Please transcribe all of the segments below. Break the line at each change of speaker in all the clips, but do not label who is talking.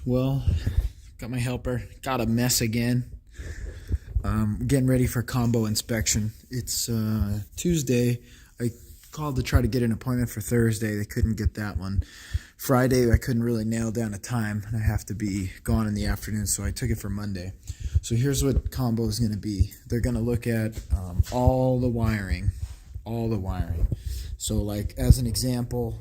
Well, got my helper. Got a mess again. Getting ready for combo inspection. It's Tuesday. I called to try to get an appointment for Thursday. They couldn't get that one. Friday, I couldn't really nail down a time, and I have to be gone in the afternoon, so I took it for Monday. So here's what combo is going to be. They're going to look at all the wiring. So like as an example,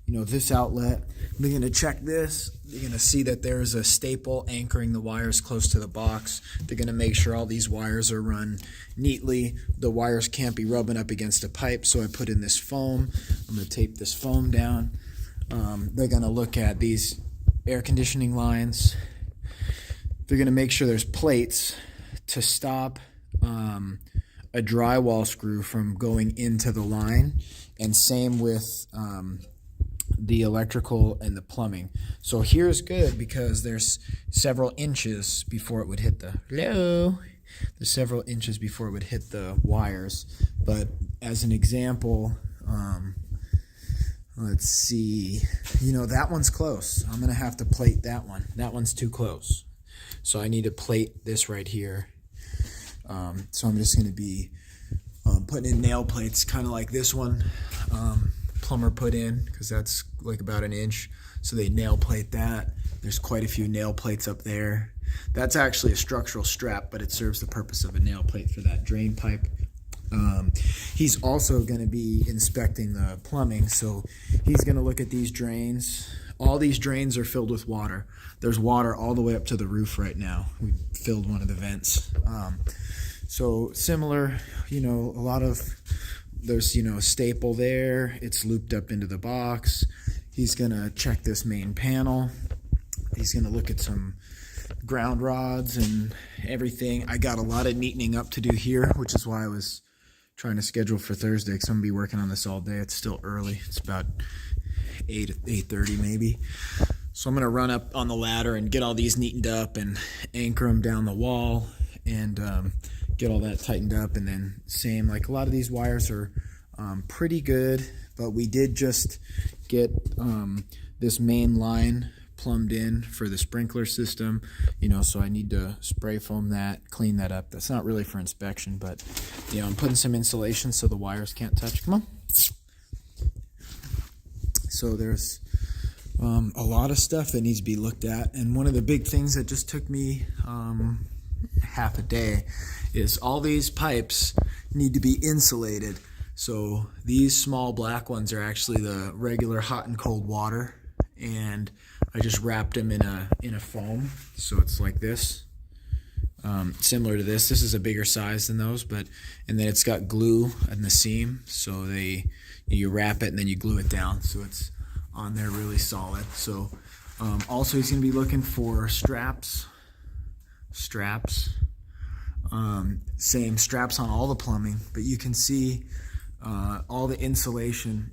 this outlet, they're going to check this. You're going to see that there's a staple anchoring the wires close to the box. They're going to make sure all these wires are run neatly. The wires can't be rubbing up against a pipe, so I put in this foam. I'm going to tape this foam down. They're going to look at these air conditioning lines. They're going to make sure there's plates to stop a drywall screw from going into the line, and same with the electrical and the plumbing. So here's good because there's several inches before it would hit the There's several inches before it would hit the wires. But as an example, let's see, that one's close. I'm gonna have to plate that one. That one's too close. So I need to plate this right here. So I'm just gonna be putting in nail plates, kind of like this one. Plumber put in, because that's like about an inch, so they nail plate that. There's quite a few nail plates up there. That's actually a structural strap, but it serves the purpose of a nail plate for that drain pipe. He's also going to be inspecting the plumbing, so he's going to look at these drains. All these drains are filled with water. There's water all the way up to the roof right now. We filled one of the vents. So similar, there's a staple there. It's looped up into the box. He's gonna check this main panel. He's gonna look at some ground rods and everything. I got a lot of neatening up to do here, which is why I was trying to schedule for Thursday, because I'm gonna be working on this all day. It's still early. It's about 8:30 maybe. So I'm gonna run up on the ladder and get all these neatened up and anchor them down the wall and get all that tightened up. And then same, like a lot of these wires are pretty good, but we did just get this main line plumbed in for the sprinkler system, so I need to spray foam that, clean that up. That's not really for inspection, but I'm putting some insulation so the wires can't touch. Come on. So there's a lot of stuff that needs to be looked at, and one of the big things that just took me half a day is all these pipes need to be insulated. So these small black ones are actually the regular hot and cold water, and I just wrapped them in a foam, so it's like this, similar to this. This is a bigger size than those, and then it's got glue in the seam, so you wrap it and then you glue it down so it's on there really solid. So also he's going to be looking for straps. Same straps on all the plumbing, but you can see all the insulation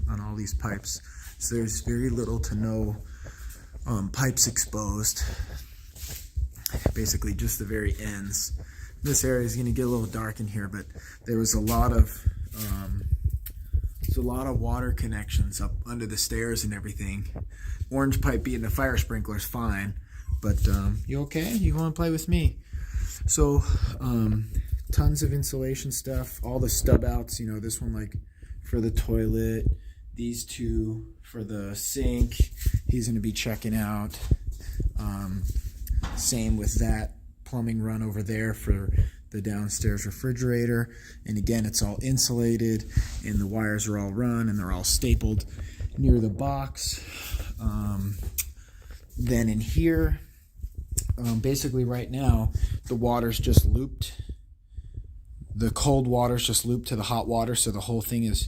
on all these pipes. So there's very little to no pipes exposed. Basically just the very ends. This area is going to get a little dark in here, but there was a lot of water connections up under the stairs and everything. Orange pipe being the fire sprinkler is fine, but you okay? You want to play with me? So tons of insulation stuff, all the stub outs, this one like for the toilet, these two for the sink, he's going to be checking out. Same with that plumbing run over there for the downstairs refrigerator, and again it's all insulated and the wires are all run and they're all stapled near the box. Then in here, basically right now the water's just looped, the cold water's just looped to the hot water, so the whole thing is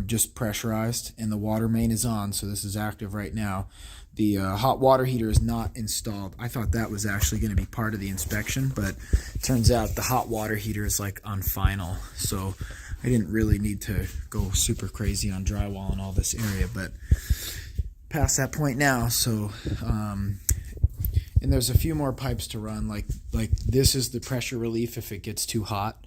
just pressurized, and the water main is on, so this is active right now. The hot water heater is not installed. I thought that was actually going to be part of the inspection, but it turns out the hot water heater is like on final, so I didn't really need to go super crazy on drywall and all this area, but past that point now. So and there's a few more pipes to run, like this is the pressure relief if it gets too hot.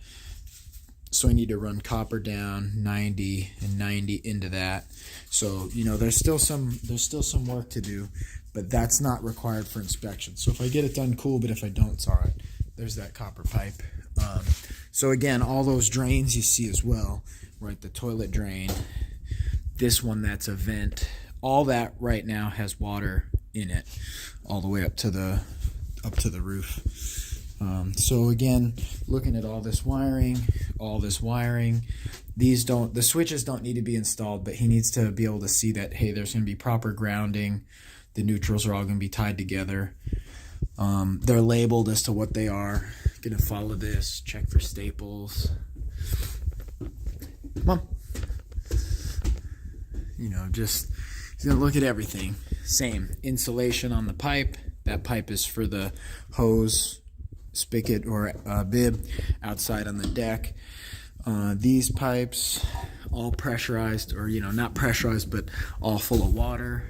So I need to run copper down 90 and 90 into that. So, there's still some work to do, but that's not required for inspection. So if I get it done, cool, but if I don't, it's all right. There's that copper pipe. So again, all those drains you see as well, right? The toilet drain, this one that's a vent, all that right now has water in it, all the way up to the roof. So again, looking at all this wiring, the switches don't need to be installed, but he needs to be able to see that, hey, there's going to be proper grounding. The neutrals are all going to be tied together. They're labeled as to what they are. Going to follow this, check for staples. Come on. You know, just he's going to look at everything. Same insulation on the pipe. That pipe is for the hose, spigot, or bib outside on the deck. These pipes, all pressurized, or, you know, not pressurized, but all full of water,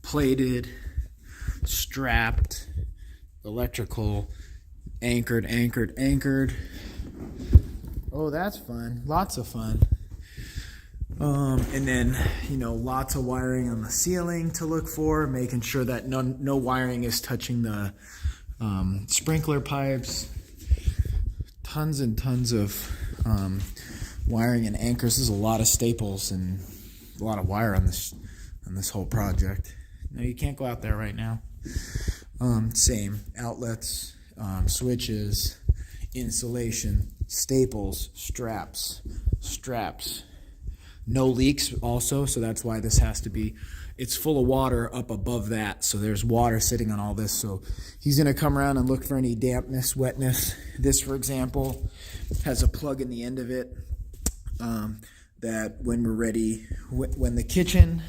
plated, strapped, electrical, anchored. Oh, that's fun. Lots of fun. And then, you know, lots of wiring on the ceiling to look for, making sure that no wiring is touching the sprinkler pipes. Tons and tons of wiring and anchors. There's a lot of staples and a lot of wire on this whole project. No, you can't go out there right now. Same outlets, switches, insulation, staples, straps. No leaks also, so that's why this has to be, it's full of water up above that, so there's water sitting on all this. So he's going to come around and look for any dampness, wetness. This, for example, has a plug in the end of it that when we're ready, when the kitchen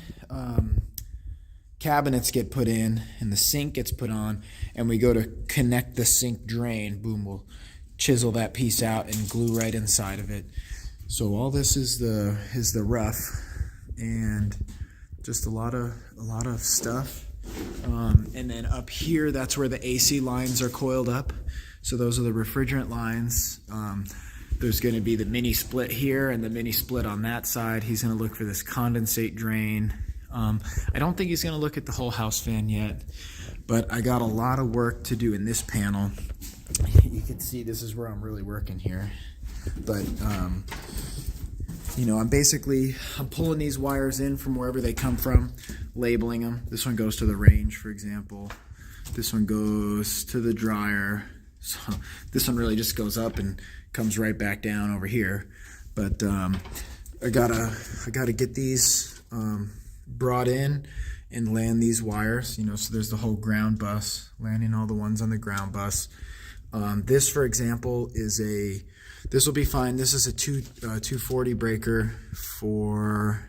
cabinets get put in and the sink gets put on and we go to connect the sink drain, boom, we'll chisel that piece out and glue right inside of it. So all this is the rough, and just a lot of stuff. And then up here, that's where the AC lines are coiled up. So those are the refrigerant lines. There's going to be the mini split here and the mini split on that side. He's going to look for this condensate drain. I don't think he's going to look at the whole house fan yet, but I got a lot of work to do in this panel. You can see this is where I'm really working here. But, you know, I'm pulling these wires in from wherever they come from, labeling them. This one goes to the range, for example. This one goes to the dryer. So this one really just goes up and comes right back down over here. But I gotta get these brought in and land these wires. You know, so there's the whole ground bus, landing all the ones on the ground bus. This, for example, this will be fine. This is a 240 breaker for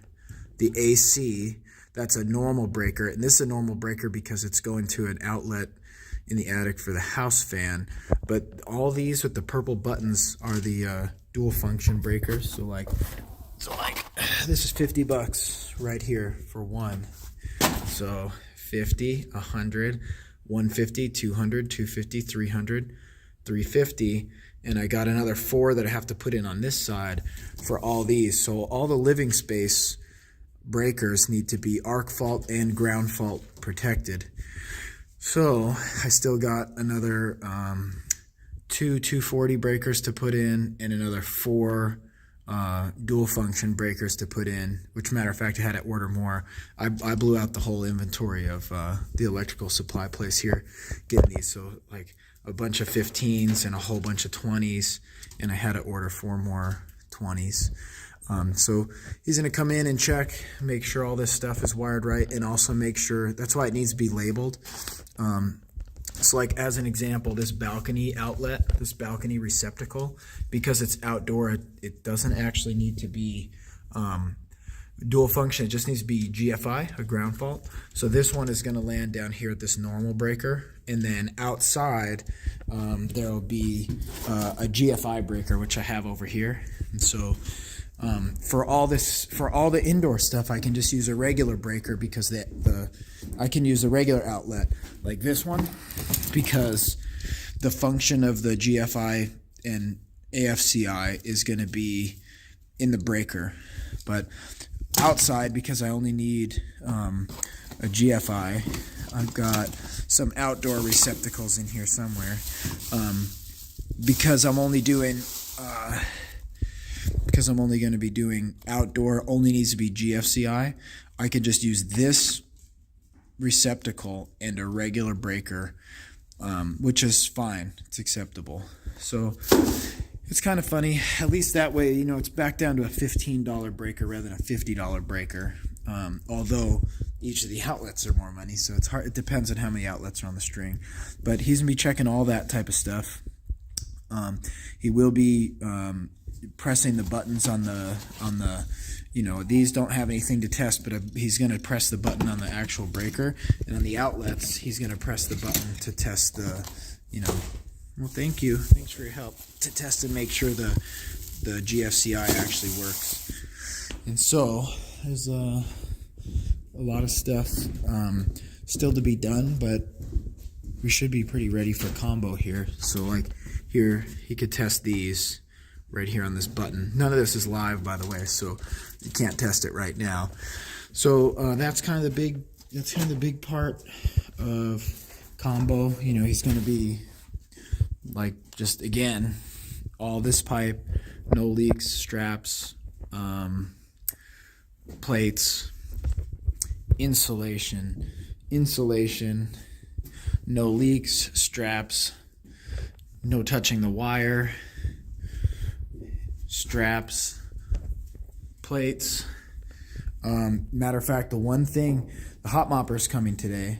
the AC. That's a normal breaker, and this is a normal breaker because it's going to an outlet in the attic for the house fan. But all these with the purple buttons are the dual function breakers. So like this is $50 right here for one. So 50, 100, 150, 200, 250, 300, 350, and I got another 4 that I have to put in on this side for all these. So all the living space breakers need to be arc fault and ground fault protected. So I still got another 2 240 breakers to put in and another 4 dual function breakers to put in, which, matter of fact, I had to order more. I blew out the whole inventory of the electrical supply place here getting these. So like a bunch of 15s and a whole bunch of 20s, and I had to order 4 more 20s. So he's going to come in and check, make sure all this stuff is wired right, and also make sure, that's why it needs to be labeled. So like as an example, this balcony outlet, this balcony receptacle, because it's outdoor, it doesn't actually need to be dual function. It just needs to be GFI, a ground fault. So this one is going to land down here at this normal breaker, and then outside there will be a GFI breaker, which I have over here. And so for all the indoor stuff, I can just use a regular breaker because I can use a regular outlet like this one, because the function of the GFI and AFCI is going to be in the breaker. But outside, because I only need a GFI, I've got some outdoor receptacles in here somewhere. Because I'm only doing because I'm only going to be doing outdoor, only needs to be GFCI, I could just use this receptacle and a regular breaker, which is fine. It's acceptable. So it's kind of funny. At least that way, you know, it's back down to a $15 breaker rather than a $50 breaker. Although each of the outlets are more money, so it's hard. It depends on how many outlets are on the string. But he's gonna be checking all that type of stuff. He will be pressing the buttons on the you know, these don't have anything to test, but he's going to press the button on the actual breaker, and on the outlets he's going to press the button to test the, you know, well, thanks for your help, to test and make sure the GFCI actually works. And so there's a lot of stuff still to be done, but we should be pretty ready for combo here. So like here, he could test these right here on this button. None of this is live, by the way, so you can't test it right now. So that's kind of the big part of combo. You know, he's going to be like, just again, all this pipe, no leaks, straps, plates, insulation, no leaks, straps, no touching the wire, straps, plates. Matter of fact, the one thing, the hot mopper is coming today,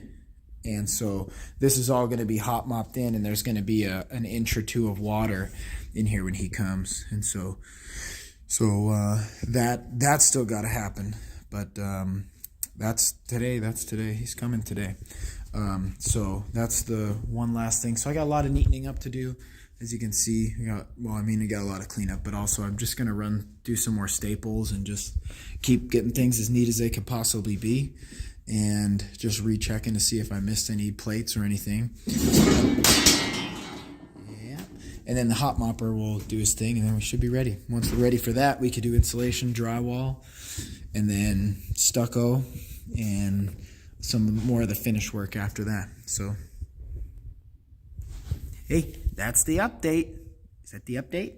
and so this is all going to be hot mopped in, and there's going to be an inch or two of water in here when he comes, and so that's still got to happen. But that's today. He's coming today. So that's the one last thing. So I got a lot of neatening up to do. As you can see, I got a lot of cleanup, but also I'm just going to do some more staples and just keep getting things as neat as they could possibly be, and just rechecking to see if I missed any plates or anything. Yeah. And then the hot mopper will do his thing, and then we should be ready. Once we're ready for that, we could do insulation, drywall, and then stucco, and some more of the finish work after that. So, hey, that's the update. Is that the update?